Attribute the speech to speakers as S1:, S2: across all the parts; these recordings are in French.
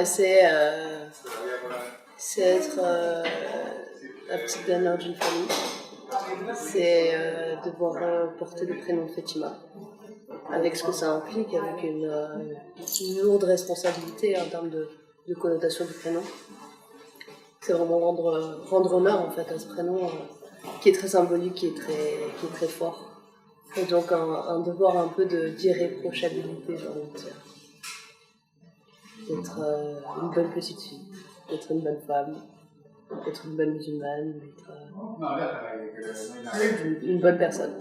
S1: c'est être la petite dernière d'une famille. C'est devoir porter le prénom de Fatima, avec ce que ça implique, avec une lourde responsabilité en termes de connotation du prénom. C'est vraiment rendre honneur en fait à ce prénom qui est très symbolique, qui est très fort. Et donc un devoir un peu d'irréprochabilité, j'ai envie de dire. D'être une bonne petite fille, d'être une bonne femme, d'être une bonne musulmane, d'être une bonne personne.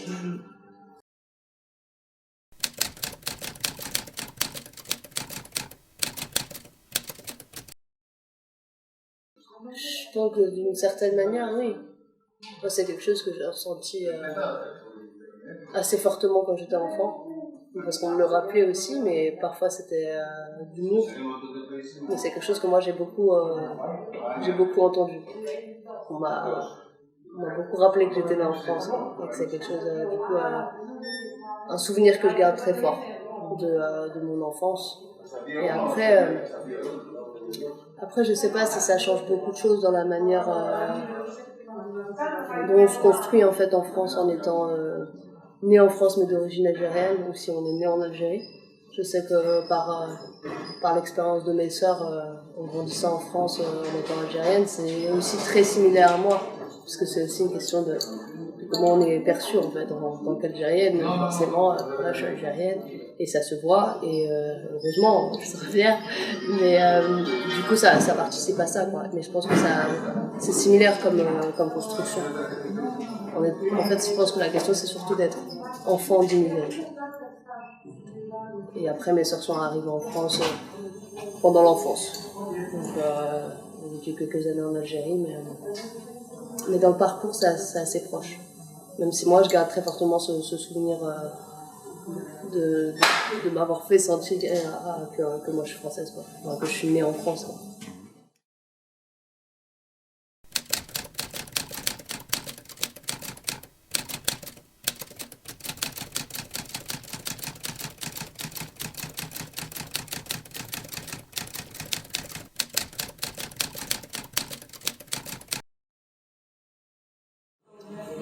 S1: Je pense que d'une certaine manière, oui. Moi, c'est quelque chose que j'ai ressenti assez fortement quand j'étais enfant. Parce qu'on me le rappelait aussi, mais parfois c'était d'humour. Mais c'est quelque chose que moi j'ai beaucoup entendu. On m'a beaucoup rappelé que j'étais née en France et que c'est quelque chose, du coup, un souvenir que je garde très fort de mon enfance. Et après, je sais pas si ça change beaucoup de choses dans la manière dont on se construit en fait en France en étant né en France mais d'origine algérienne, ou si on est né en Algérie. Je sais que par l'expérience de mes sœurs en grandissant en France en étant algérienne, c'est aussi très similaire à moi, parce que c'est aussi une question de comment on est perçu en fait en tant qu'algérienne. Forcément, là je suis algérienne et ça se voit, et heureusement, je serais fière, mais du coup ça participe à ça, quoi. Mais je pense que c'est similaire comme construction. En fait, je pense que la question c'est surtout d'être enfant d'immigrés. Et après, mes sœurs sont arrivées en France pendant l'enfance. Donc, j'ai vécu quelques années en Algérie, mais dans le parcours, c'est assez proche. Même si moi, je garde très fortement ce souvenir de m'avoir fait sentir que moi, je suis française, quoi. Enfin, que je suis née en France, quoi.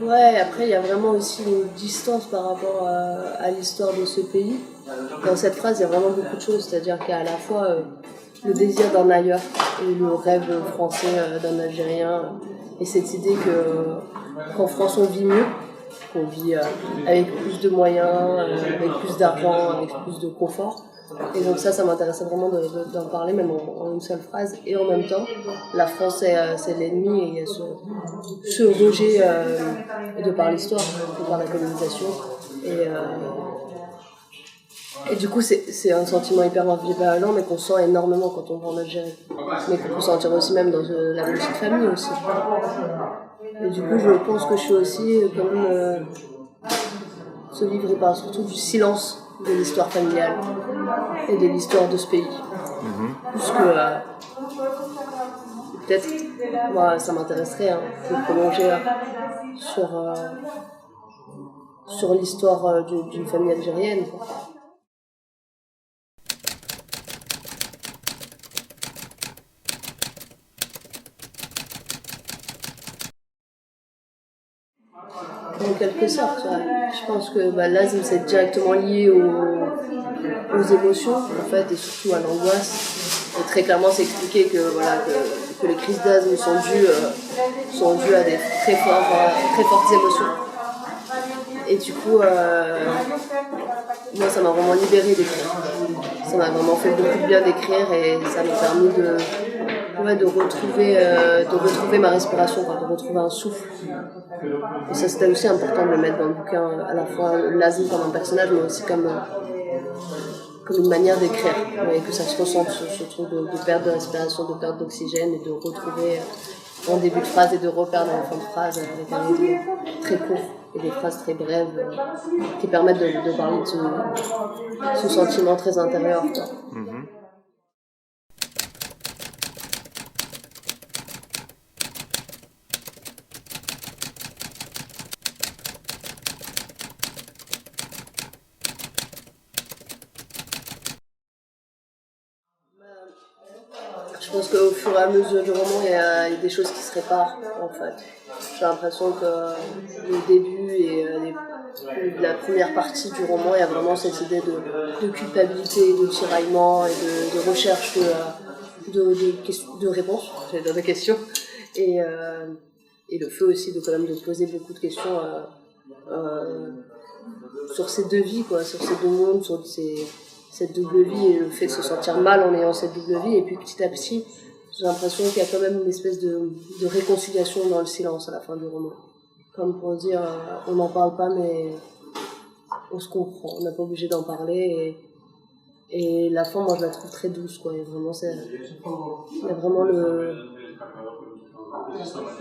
S1: Ouais, après il y a vraiment aussi une distance par rapport à l'histoire de ce pays. Dans cette phrase, il y a vraiment beaucoup de choses, c'est-à-dire qu'il y a à la fois le désir d'un ailleurs et le rêve français d'un Algérien, et cette idée qu'en France on vit mieux, qu'on vit avec plus de moyens, avec plus d'argent, avec plus de confort. Et donc ça m'intéressait vraiment d'en parler, même en une seule phrase. Et en même temps, la France c'est l'ennemi, et il y a ce rejet de par l'histoire, de par la colonisation. Et du coup, c'est un sentiment hyper ambivalent, mais qu'on sent énormément quand on va en Algérie. Mais qu'on peut sentir aussi même dans la petite famille aussi. Et du coup, je pense que je suis aussi comme ce livre, il parle surtout du silence de l'histoire familiale et de l'histoire de ce pays. Puisque peut-être, moi, ça m'intéresserait de prolonger sur l'histoire d'une famille algérienne. En quelque sorte, ouais. Je pense que l'asthme c'est directement lié aux émotions en fait, et surtout à l'angoisse. Et très clairement c'est expliqué que les crises d'asthme sont dues à des très fortes émotions. Et du coup, moi ça m'a vraiment libérée d'écrire. Ça m'a vraiment fait beaucoup de bien d'écrire, et ça m'a permis de retrouver ma respiration, de retrouver un souffle. Et ça, c'était aussi important de le mettre dans le bouquin, à la fois l'asthme comme un personnage, mais aussi comme une manière d'écrire, et que ça se ressente, ce truc de perte de respiration, de perte d'oxygène, et de retrouver en début de phrase et de reperdre en fin de phrase avec un rythme très court et des phrases très brèves qui permettent de parler de ce sentiment très intérieur, quoi. Je pense qu'au fur et à mesure du roman, il y a des choses qui se réparent, en fait. J'ai l'impression que le début et la première partie du roman, il y a vraiment cette idée de culpabilité, de tiraillement et de recherche de réponses, j'allais dire de questions. Et le fait aussi de, quand même, de poser beaucoup de questions sur ces deux vies, quoi, sur ces deux mondes, sur cette double vie et le fait de se sentir mal en ayant cette double vie. Et puis petit à petit, j'ai l'impression qu'il y a quand même une espèce de réconciliation dans le silence à la fin du roman. Comme pour dire, on n'en parle pas, mais on se comprend, on n'est pas obligé d'en parler. Et la fin, moi, je la trouve très douce, quoi. Et vraiment, il y a vraiment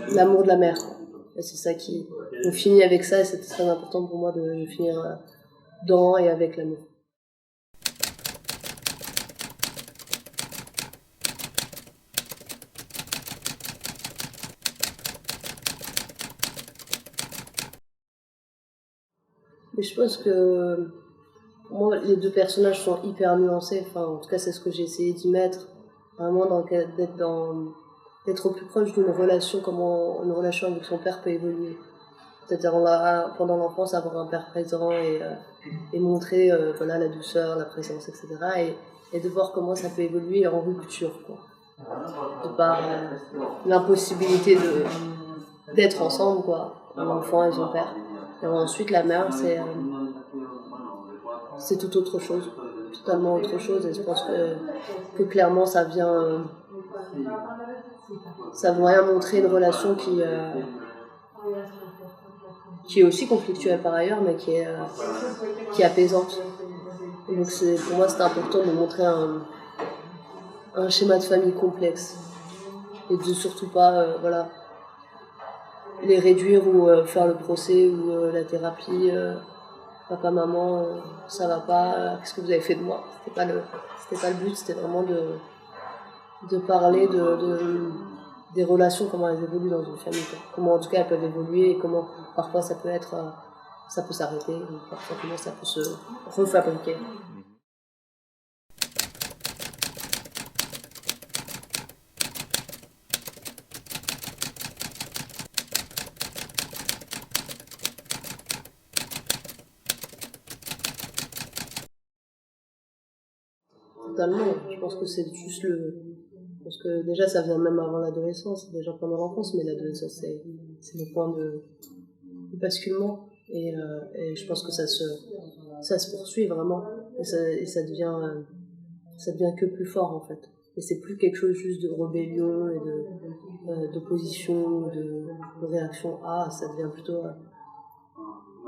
S1: l'amour de la mère, quoi. Et c'est ça on finit avec ça, et c'est très important pour moi de finir dans et avec l'amour. Mais je pense que pour moi, les deux personnages sont hyper nuancés. Enfin, en tout cas, c'est ce que j'ai essayé d'y mettre. Vraiment, d'être au plus proche d'une relation, comment une relation avec son père peut évoluer. C'est-à-dire, pendant l'enfance, avoir un père présent et montrer voilà, la douceur, la présence, etc. Et de voir comment ça peut évoluer en rupture, quoi. De par l'impossibilité d'être ensemble, quoi, l'enfant et son père. Et ensuite, la mère, c'est tout autre chose, totalement autre chose. Et je pense que clairement, ça vient montrer une relation qui est aussi conflictuelle par ailleurs, mais qui est apaisante. Et donc pour moi, c'était important de montrer un schéma de famille complexe et de surtout pas voilà, les réduire ou faire le procès ou la thérapie. Papa, maman, ça va pas, qu'est-ce que vous avez fait de moi? C'était pas le but, c'était vraiment de parler des relations, comment elles évoluent dans une famille, quoi. Comment en tout cas elles peuvent évoluer et comment parfois ça peut s'arrêter, ou parfois comment ça peut se refabriquer. Totalement, je pense que c'est juste parce que déjà ça vient même avant l'adolescence, c'est déjà pendant l'enfance, mais l'adolescence c'est le point de basculement et je pense que ça se poursuit vraiment et ça devient que plus fort en fait. Et c'est plus quelque chose juste de rébellion et d'opposition, de réaction à, ça devient plutôt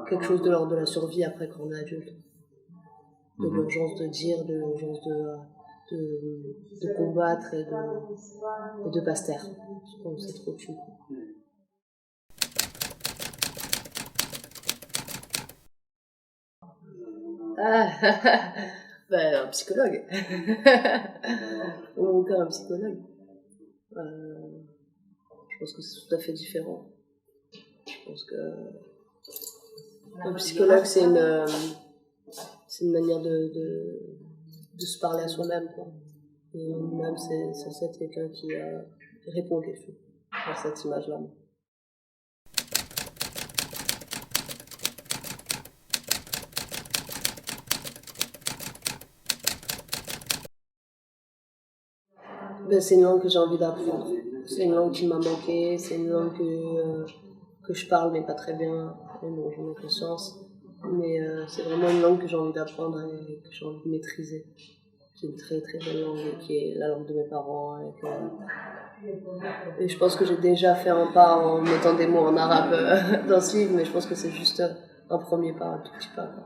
S1: quelque chose de l'ordre de la survie après quand on est adulte. De l'urgence de dire, de l'urgence de combattre et de pas se taire. Je pense que c'est trop tue. Un psychologue. Ou encore un psychologue. Je pense que c'est tout à fait différent. Je pense que un psychologue, c'est une manière de se parler à soi-même, quoi. Et même, c'est censé être quelqu'un qui répond aux questions, dans cette image-là. C'est une langue que j'ai envie d'apprendre. C'est une langue qui m'a manqué, c'est une langue que je parle, mais pas très bien, et dont j'en ai conscience. Mais c'est vraiment une langue que j'ai envie d'apprendre et que j'ai envie de maîtriser. Qui est une très très belle langue, qui est la langue de mes parents. Et je pense que j'ai déjà fait un pas en mettant des mots en arabe dans ce livre, mais je pense que c'est juste un premier pas, un tout petit pas, quoi.